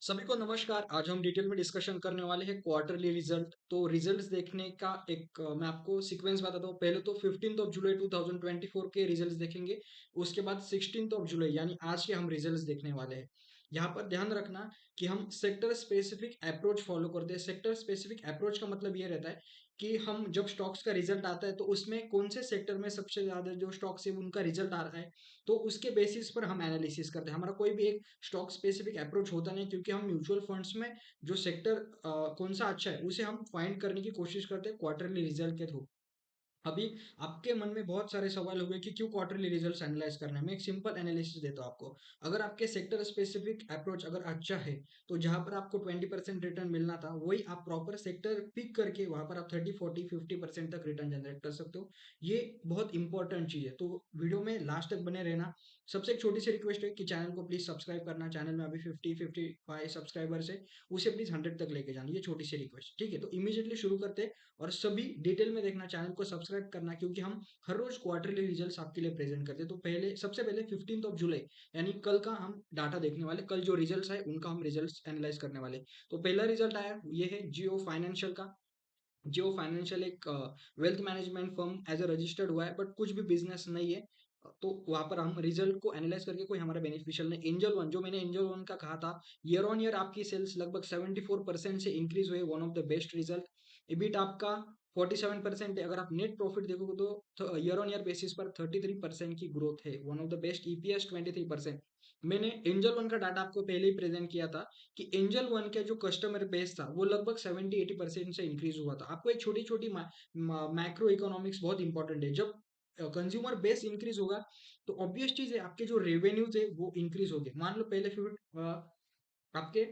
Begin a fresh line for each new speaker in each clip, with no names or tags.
सभी को नमस्कार। आज हम डिटेल में डिस्कशन करने वाले हैं क्वार्टरली रिजल्ट। तो रिजल्ट्स देखने का मैं आपको सीक्वेंस बताता हूँ। पहले तो 15 ऑफ जुलाई 2024 के रिजल्ट्स देखेंगे। उसके बाद 16 ऑफ जुलाई यानी आज के हम रिजल्ट्स देखने वाले हैं। यहाँ पर ध्यान रखना कि हम सेक्टर स्पेसिफिक अप्रोच फॉलो करते हैं। सेक्टर स्पेसिफिक अप्रोच का मतलब ये रहता है कि हम जब स्टॉक्स का रिजल्ट आता है तो उसमें कौन से सेक्टर में सबसे ज्यादा जो स्टॉक्स है उनका रिजल्ट आ रहा है, तो उसके बेसिस पर हम एनालिसिस करते हैं। हमारा कोई भी एक स्टॉक स्पेसिफिक अप्रोच होता नहीं, क्योंकि हम म्यूचुअल फंड्स में जो सेक्टर कौन सा अच्छा है उसे हम फाइंड करने की कोशिश करते हैं क्वार्टरली रिजल्ट के थ्रू। अभी आपके मन में बहुत सारे सवाल हो गए कि क्यों क्वार्टरली रिजल्ट्स एनालाइज करना है। मैं एक सिंपल एनालिसिस देता हूं आपको। अगर आपके सेक्टर स्पेसिफिक अप्रोच अगर अच्छा है, तो जहां पर आपको 20% रिटर्न मिलना था वही आप प्रॉपर सेक्टर पिक करके वहां पर आप 30 40 50% तक रिटर्न जनरेट कर सकते हो। ये बहुत इंपॉर्टेंट चीज है, तो वीडियो में लास्ट तक बने रहना। सबसे एक छोटी सी रिक्वेस्ट है कि चैनल को प्लीज सब्सक्राइब करना। चैनल में अभी 50 55 सब्सक्राइबर्स है, उसे प्लीज 100 तक लेके जाना। ये छोटी सी रिक्वेस्ट, ठीक है। तो इमीडिएटली शुरू करते हैं और सभी डिटेल में देखना, चैनल को सब्सक्राइब करना, क्योंकि हम हर रोज क्वार्टरली रिजल्ट्स आपके लिए प्रेजेंट करते हैं। तो पहले सबसे पहले 15 ऑफ जुलाई यानी कल का हम डाटा देखने वाले। कल जो रिजल्ट्स है उनका हम रिजल्ट्स एनालाइज करने वाले। तो पहला रिजल्ट आया, ये है जियो फाइनेंशियल का। जियो फाइनेंशियल एक wealth management firm as a registered हुआ है, बट कुछ भी बिजनेस नहीं है। तो वहां पर हम रिजल्ट को एनालाइज करके कोई हमारा बेनिफिशियल नहीं। एंजल वन, जो मैंने एंजल वन का कहा था, ईयर ऑन ईयर आपकी सेल्स लगभग 74% से इंक्रीज हुए, one of the best result. EBIT आपका 47% है। अगर आप नेट प्रॉफिट देखोगे तो ईयर ऑन ईयर बेसिस पर 33% की ग्रोथ है, one of the best. EPS 23%। मैंने एंजल वन का डाटा आपको पहले ही प्रेजेंट किया था कि एंजल वन का जो कस्टमर बेस था वो लगभग 70 80% से इंक्रीज हुआ था। आपको एक छोटी छोटी मैक्रो इकोनॉमिक्स बहुत इंपॉर्टेंट है। जब कंज्यूमर बेस इंक्रीज होगा तो ऑब्वियस चीज है आपके जो रेवेन्यूज है वो इंक्रीज होंगे। मान लो पहले आपके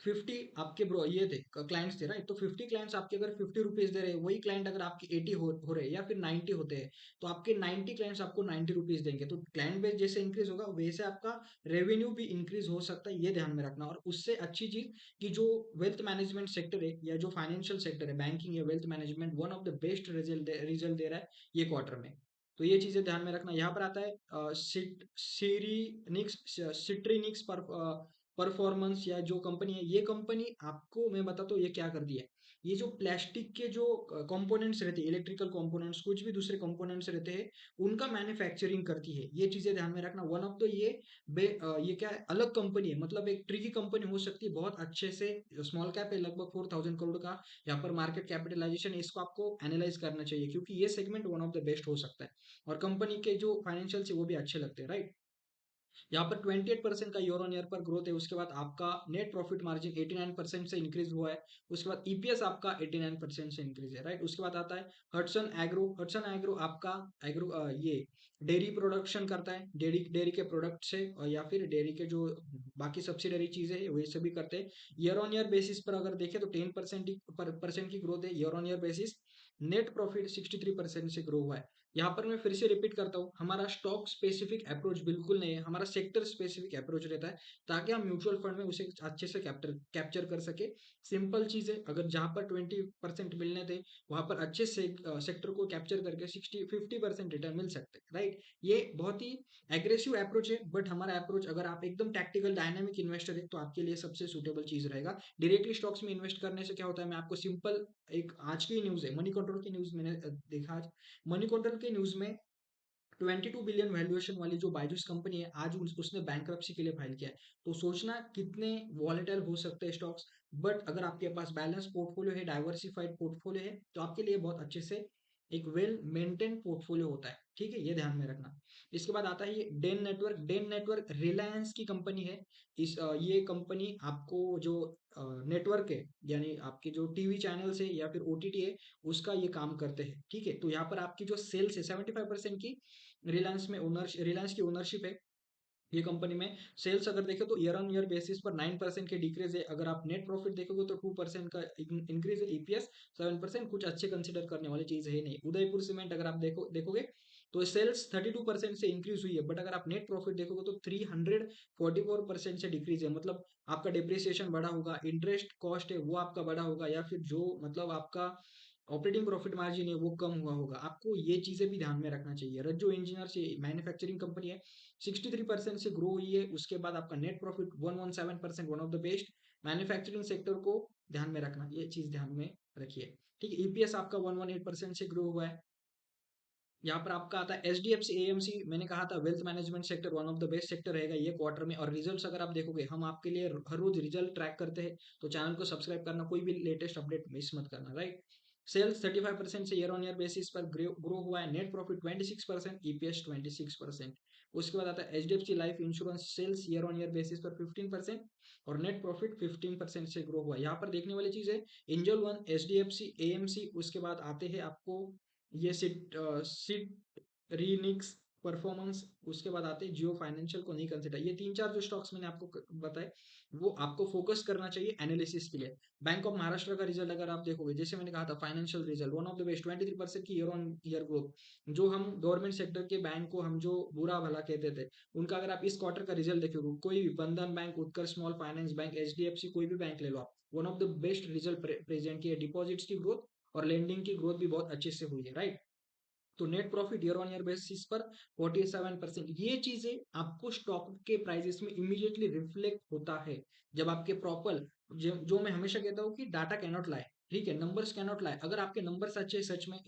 50 आपके ब्रो ये थे क्लाइंट्स थे, राइट। तो 50 क्लाइंट्स आपके अगर 50 रुपीज दे रहे हैं, वही क्लाइंट अगर आपके 80 हो रहे हैं या फिर 90 होते हैं, तो आपके 90 क्लाइंट्स आपको 90 रुपीज देंगे। तो क्लाइंट बेस जैसे इंक्रीज होगा वैसे आपका रेवेन्यू भी इंक्रीज हो सकता है, ये ध्यान में रखना। और उससे अच्छी चीज कि जो वेल्थ मैनेजमेंट सेक्टर है या जो फाइनेंशियल सेक्टर है, बैंकिंग या wealth management, one of the best result दे रहा है ये क्वार्टर में। तो ये चीजें ध्यान में रखना। यहाँ पर आता है सिट्रीनिक्स परफॉर्मेंस, या जो कंपनी है, ये कंपनी आपको मैं बताता हूँ ये क्या कर दिया है। ये जो प्लास्टिक के जो कंपोनेंट्स रहते हैं, इलेक्ट्रिकल कंपोनेंट्स, कुछ भी दूसरे कंपोनेंट्स रहते हैं, उनका मैन्युफैक्चरिंग करती है। ये चीजें ध्यान में रखना। वन ऑफ द ये क्या है, अलग कंपनी है, मतलब एक ट्रिकी कंपनी हो सकती है बहुत अच्छे से। स्मॉल कैप है, लगभग 4000 करोड़ का यहाँ पर मार्केट कैपिटलाइजेशन है। इसको आपको एनालाइज करना चाहिए, क्योंकि ये segment one of the best हो सकता है। और कंपनी के जो फाइनेंशियल है वो भी अच्छे लगते हैं, राइट। यहाँ पर 28% का ईयर ऑन ईयर पर ग्रोथ है। उसके बाद आपका नेट प्रॉफिट मार्जिन 89% से इंक्रीज हुआ है। उसके बाद ईपीएस आपका 89% से इंक्रीज है, राइट। उसके बाद आता है हटसन एग्रो। हटसन एग्रो आपका एग्रो ये डेयरी प्रोडक्शन करता है। डेयरी डेयरी के प्रोडक्ट से या फिर डेयरी के जो बाकी सब्सिडरी चीजें है वे सभी करते हैं। ईयर ऑन ईयर बेसिस पर अगर देखें तो 10% की ग्रोथ है year on year basis. Net profit 63% से ग्रो हुआ है। यहाँ पर मैं फिर से रिपीट करता हूँ, हमारा स्टॉक स्पेसिफिक अप्रोच बिल्कुल नहीं है, हमारा सेक्टर स्पेसिफिक अप्रोच रहता है, ताकि हम म्यूचुअल फंड में उसे अच्छे से कैप्चर कैप्चर कर सके। सिंपल चीज है, अगर जहां पर 20% मिलने थे वहां पर अच्छे से सेक्टर को कैप्चर करके 60 50% रिटर्न मिल सकते हैं, राइट। ये बहुत ही एग्रेसिव अप्रोच है, बट हमारा अप्रोच अगर आप एकदम टैक्टिकल डायनामिक इन्वेस्टर है तो आपके लिए सबसे सुटेबल चीज रहेगा। डायरेक्टली स्टॉक्स में इन्वेस्ट करने से क्या होता है, मैं आपको सिंपल एक आज की न्यूज है, मनी कंट्रोल की न्यूज मैंने देखा आज। मनी कंट्रोल के न्यूज में 22 बिलियन वैल्यूएशन वाली जो बायजूस कंपनी है, आज उसने बैंक्रप्सी के लिए फाइल किया है। तो सोचना कितने वॉलेटाइल हो सकते हैं स्टॉक्स। बट अगर आपके पास बैलेंस पोर्टफोलियो है, डाइवर्सिफाइड पोर्टफोलियो है, तो आपके लिए बहुत अच्छे से एक वेल मेंटेन पोर्टफोलियो होता है, ठीक है। ये ध्यान में रखना। इसके बाद आता है ये Den network. Den network Reliance की कंपनी है। ये कंपनी आपको जो नेटवर्क है, यानी आपके जो टीवी चैनल्स है या फिर ओटीटी है, उसका ये काम करते हैं, ठीक है। तो यहाँ पर आपकी जो सेल्स है 75% की रिलायंस की ओनरशिप है ये कंपनी में। सेल्स अगर देखें तो ईयर ऑन ईयर बेसिस पर 9% के डिक्रीज है। अगर आप नेट प्रॉफिट देखोगे तो 2% का इंक्रीज है। ईपीएस 7%, कुछ अच्छे कंसिडर करने वाली चीज है नहीं। उदयपुर सीमेंट अगर आप देखोगे तो सेल्स 32% से इंक्रीज हुई है, बट अगर आप नेट प्रॉफिट देखोगे तो 344% से डिक्रीज है। मतलब आपका डिप्रिसिएशन बढ़ा होगा, इंटरेस्ट कॉस्ट है वो आपका बढ़ा होगा, या फिर जो मतलब आपका ऑपरेटिंग प्रॉफिट मार्जिन है वो कम हुआ होगा। आपको ये चीजें भी ध्यान में रखना चाहिए। रज्जो इंजीनियर से मैन्युफैक्चरिंग कंपनी है। 63% से ग्रो हुई है। उसके बाद आपका net profit 117%, one of the best. Manufacturing sector को ध्यान में रखना, ये चीज ध्यान में रखिए। ठीक है, ईपीएस आपका 118% से ग्रो हुआ है। यहाँ पर आपका आता है H D F C AMC, मैंने कहा था wealth management sector one of the best sector रहेगा ये क्वार्टर में। और रिजल्ट्स अगर आप देखोगे, हम आपके लिए हर रोज रिजल्ट ट्रैक करते हैं, तो चैनल को सब्सक्राइब करना, कोई भी लेटेस्ट अपडेट मिस मत करना, राइट। सेल्स 35% से ईयर ऑन ईयर बेसिस पर ग्रो हुआ है। Net profit 26%, EPS 26%। उसके बाद आता है H D F C life insurance, sales year on year basis पर 15% और नेट प्रॉफिट 15% से ग्रो हुआ है। यहाँ पर देखने वाली चीज है Angel One, H D F C, AMC, उसके बाद आते हैं आपको ये सिट रीनिक्स परफॉर्मेंस, उसके बाद आते हैं जियो फाइनेंशियल को नहीं कंसिडर। ये तीन चार जो स्टॉक्स मैंने आपको बताए, वो आपको फोकस करना चाहिए एनालिसिस के लिए। बैंक ऑफ महाराष्ट्र का रिजल्ट अगर आप देखोगे, जैसे मैंने कहा था financial result one of the best, 23% की ईयर ऑन ईयर ग्रोथ। जो हम गवर्नमेंट सेक्टर के बैंक को हम जो बुरा भला कहते थे, उनका अगर आप इस क्वार्टर का रिजल्ट देखोगे, कोई भी Bandhan bank, Utkarsh small finance bank, HDFC, कोई भी बैंक ले लो आप, one of the best result present किया। डिपॉजिट्स की ग्रोथ और लेंडिंग की ग्रोथ भी बहुत अच्छे से हुई है, राइट। तो net profit year on year basis पर 47%। ये चीजें आपको स्टॉक के प्राइसेस में इमीडिएटली रिफ्लेक्ट होता है जब आपके प्रॉपर, जो मैं हमेशा कहता हूँ कि डाटा कैनॉट लाए, ठीक है, नंबर्स कैनॉट लाए। अगर आपके नंबर्स अच्छे, सच में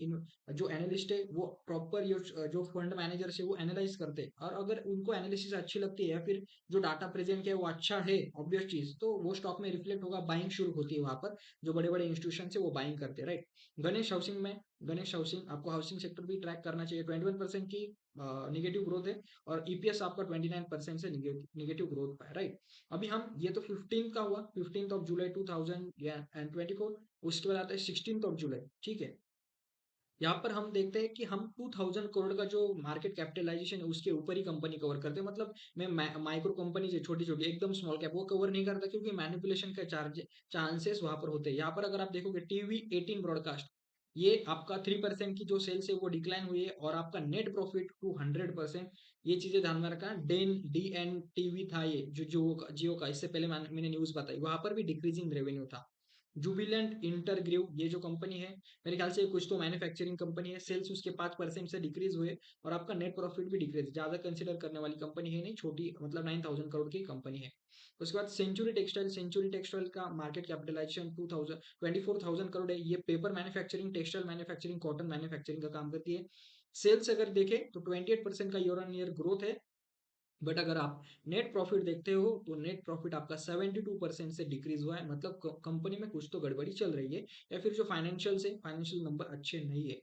जो एनालिस्ट है वो प्रॉपर, जो फंड मैनेजर है वो एनालाइज करते हैं, और अगर उनको एनालिसिस अच्छी लगती है या फिर जो डाटा प्रेजेंट किया है वो अच्छा है, ऑब्वियस चीज, तो वो स्टॉक में रिफ्लेक्ट होगा, बाइंग शुरू होती है वहां पर। जो बड़े बड़े इंस्टीट्यूशन है वो बाइंग करते हैं, राइट। गणेश हाउसिंग में, गणेश हाउसिंग, आपको हाउसिंग सेक्टर भी ट्रैक करना चाहिए। 21% की निगेटिव ग्रोथ है और ईपीएस आपका 29% से निगेटिव ग्रोथ का है, राइट। अभी हम, ये तो 15 का हुआ, 15 ऑफ जुलाई 2024। उसके बाद आता है 16 ऑफ जुलाई, ठीक है। यहाँ पर हम देखते हैं कि हम 2000 करोड़ का जो मार्केट कैपिटलाइजेशन है उसके ऊपर ही कंपनी कवर करते हैं। मतलब मैं माइक्रो कंपनी जो छोटी छोटी एकदम स्मॉल कैप वो कवर नहीं करता, क्योंकि मैनिपुलेशन का चांसेस वहां पर होते हैं। यहाँ पर अगर आप देखोगे टीवी 18 ब्रॉडकास्ट, ये आपका 3% की जो सेल्स है वो डिक्लाइन हुई है, और आपका नेट प्रॉफिट 200%। ये चीजें ध्यान में रखना। डी एन टीवी था ये जो जियो का, इससे पहले मैंने न्यूज बताई, वहां पर भी डिक्रीजिंग रेवेन्यू था। जुबिलेंट इंटरग्रीव, ये जो कंपनी है, मेरे ख्याल से कुछ तो मैन्युफैक्चरिंग कंपनी है, सेल्स उसके 5% से डिक्रीज हुए, और आपका नेट प्रॉफिट भी डिक्रीज, ज्यादा कंसिडर करने वाली कंपनी है नहीं, छोटी, मतलब 9000 करोड़ की कंपनी है। उसके बाद सेंचुरी टेक्सटाइल, सेंचुरी टेक्सटाइल का मार्केट कैपिटलाइजेशन 24,000 करोड़ है। ये paper manufacturing, textile manufacturing, cotton manufacturing का काम करती है। सेल्स अगर देखें तो 28% का ईयर ऑन ईयर ग्रोथ है। बट अगर आप नेट प्रॉफिट देखते हो तो नेट प्रॉफिट आपका 72% से डिक्रीज हुआ है। मतलब कंपनी में कुछ तो गड़बड़ी चल रही है, या फिर जो फाइनेंशियल से फाइनेंशियल नंबर अच्छे नहीं है,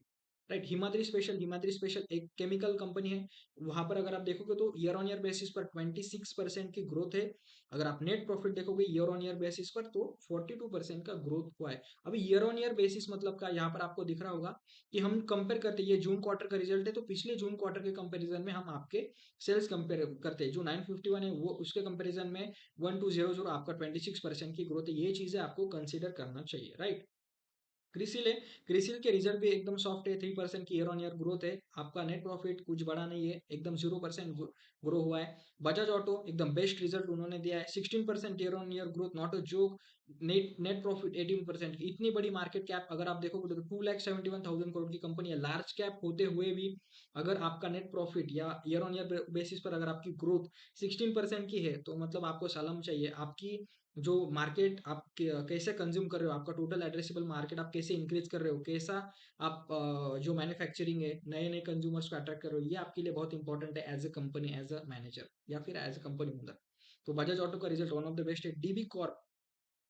right. Himadri special, Himadri special एक केमिकल कंपनी है। वहां पर अगर आप देखोगे तो ईयर ऑन ईयर बेसिस पर 26% की ग्रोथ है। अगर आप नेट प्रॉफिट देखोगे ईयर ऑन ईयर बेसिस पर, तो 42% का ग्रोथ हुआ है। अभी ईयर ऑन ईयर बेसिस मतलब का यहाँ पर आपको दिख रहा होगा कि हम कंपेयर करते हैं, ये जून क्वार्टर का रिजल्ट है, तो पिछले जून क्वार्टर के कंपैरिजन में हम आपके सेल्स कंपेयर करते हैं। जो 951 है वो उसके कंपैरिजन में 1200 आपका 26% की ग्रोथ है। ये चीजें आपको कंसीडर करना चाहिए, राइट। क्रिसिल है, क्रिसिल के रिजल्ट भी एकदम सॉफ्ट है, 3% की ईयर ऑन ईयर ग्रोथ है। आपका नेट प्रॉफिट कुछ बड़ा नहीं है, एकदम 0% ग्रो हुआ है। बजाज ऑटो एकदम बेस्ट रिजल्ट उन्होंने दिया है, 16% year on year growth, not a joke. Net net profit 18% की, इतनी बड़ी मार्केट कैप अगर आप देखोगे तो 2,71,000 करोड़ की कंपनी है। लार्ज कैप होते हुए भी अगर आपका नेट प्रॉफिट या ईयर ऑन ईयर बेसिस पर अगर आपकी ग्रोथ 16% की है, तो मतलब आपको सलाम चाहिए। आपकी जो मार्केट आप कैसे कंज्यूम कर रहे हो, आपका टोटल एड्रेसेबल मार्केट आप कैसे इंक्रीज कर रहे हो, कैसा आप जो मैन्युफैक्चरिंग है, नए नए कंज्यूमर्स को अट्रैक्ट कर रहे हो, ये आपके लिए बहुत इंपॉर्टेंट है as a company, as a manager, या फिर एज अ कंपनी ओनर। तो बजाज ऑटो का result one of the best है। डीबी कॉर्प,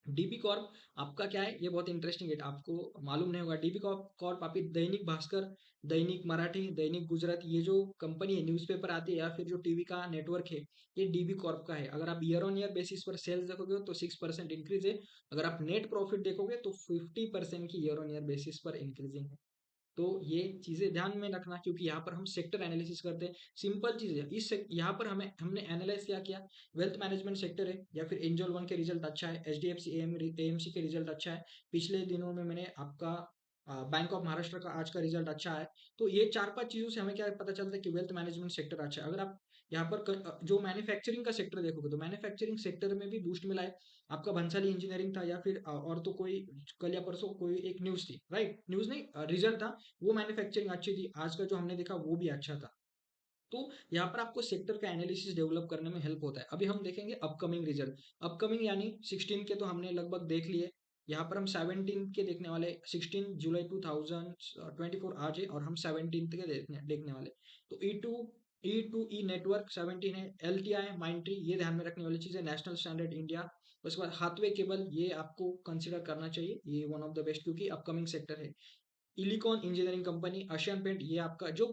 डीबी कॉर्प आपका क्या है, ये बहुत इंटरेस्टिंग है, आपको मालूम नहीं होगा। डीबी कॉर्प कॉर्प आपकी दैनिक भास्कर, दैनिक मराठी, दैनिक गुजरात, ये जो कंपनी है, न्यूज़पेपर आती है या फिर जो टीवी का नेटवर्क है, ये डीबी कॉर्प का है। अगर आप ईयर ऑन ईयर बेसिस पर सेल्स देखोगे तो 6% इंक्रीज है। अगर आप नेट प्रॉफिट देखोगे तो 50% की ईयर ऑन ईयर बेसिस पर इंक्रीजिंग है। तो ये चीजें ध्यान में रखना, क्योंकि यहाँ पर हम सेक्टर एनालिसिस करते हैं। सिंपल चीज है, यहाँ पर हमने एनालाइज क्या किया, वेल्थ मैनेजमेंट सेक्टर है या फिर एंजल वन के रिजल्ट अच्छा है, H D F C AMC के रिजल्ट अच्छा है। पिछले दिनों में मैंने आपका बैंक ऑफ महाराष्ट्र का आज का रिजल्ट अच्छा है। तो ये चार पांच चीजों से हमें क्या पता चलता है कि वेल्थ मैनेजमेंट सेक्टर अच्छा है। अगर आप यहाँ पर जो मैन्युफैक्चरिंग का सेक्टर देखोगे, तो मैन्युफैक्चरिंग सेक्टर में भी बूस्ट मिला है। आपका भंसाली इंजीनियरिंग था, या फिर और तो कोई, कल या परसों कोई एक न्यूज थी, राइट, न्यूज नहीं, रिजल्ट था, वो मैन्युफैक्चरिंग अच्छी थी। आज का जो हमने देखा वो भी अच्छा था। तो यहाँ पर आपको सेक्टर का एनालिसिस डेवलप करने में हेल्प होता है। अभी हम देखेंगे अपकमिंग रिजल्ट। अपकमिंग यानी 16 के तो हमने लगभग देख लिए। यहाँ पर हम 17 के देखने वाले, 16 जुलाई 2024 आज है और हम 17 के देखने वाले। तो ई नेटवर्क 17 है, LTI माइंट्री ये ध्यान में रखने वाली चीज़ है, नेशनल स्टैंडर्ड इंडिया। उसके बाद हाथवे केबल ये आपको कंसिडर करना चाहिए, ये वन ऑफ द बेस्ट क्योंकि अपकमिंग सेक्टर है। इलिकॉन इंजीनियरिंग कंपनी, एशियन पेंट, ये आपका जो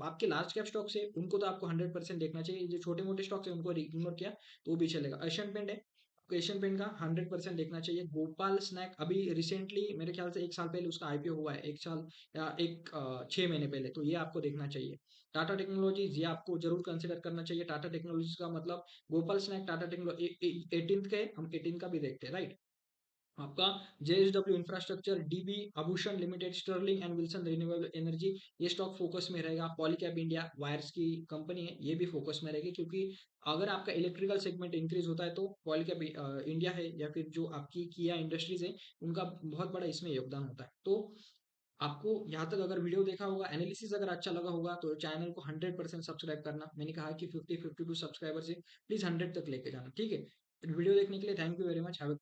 आपके लार्ज कैप स्टॉक्स है उनको तो आपको 100% देखना चाहिए। जो छोटे मोटे स्टॉक्स है उनको इग्नोर किया तो भी चलेगा। एशियन पेंट है, आपको एशियन पेंट का 100% देखना चाहिए। गोपाल स्नैक अभी रिसेंटली मेरे ख्याल से 1 साल पहले उसका IPO हुआ है, 1 साल या 6 महीने पहले, तो ये आपको देखना चाहिए। टाटा टेक्नोलॉजीज ये आपको जरूर कंसिडर करना चाहिए। टाटा टेक्नोलॉजीज का मतलब Gopal snack Tata technology 18th का है, हम 18 का भी देखते हैं, राइट। आपका JSW infrastructure, DB Abhushan limited, Sterling and Wilson renewable energy, ये स्टॉक फोकस में रहेगा। पॉलीकैब इंडिया वायर्स की कंपनी है, ये भी फोकस में रहेगी क्योंकि अगर आपका इलेक्ट्रिकल सेगमेंट इंक्रीज होता है तो पॉलीकैब इंडिया है या फिर जो आपकी किया इंडस्ट्रीज है उनका बहुत बड़ा इसमें योगदान होता है। तो आपको यहाँ तक अगर वीडियो देखा होगा, एनालिसिस अगर अच्छा लगा होगा तो चैनल को 100% सब्सक्राइब करना। मैंने कहा कि 52 सब्सक्राइबर से प्लीज 100 तक लेके जाना, ठीक है। वीडियो देखने के लिए थैंक यू वेरी मच।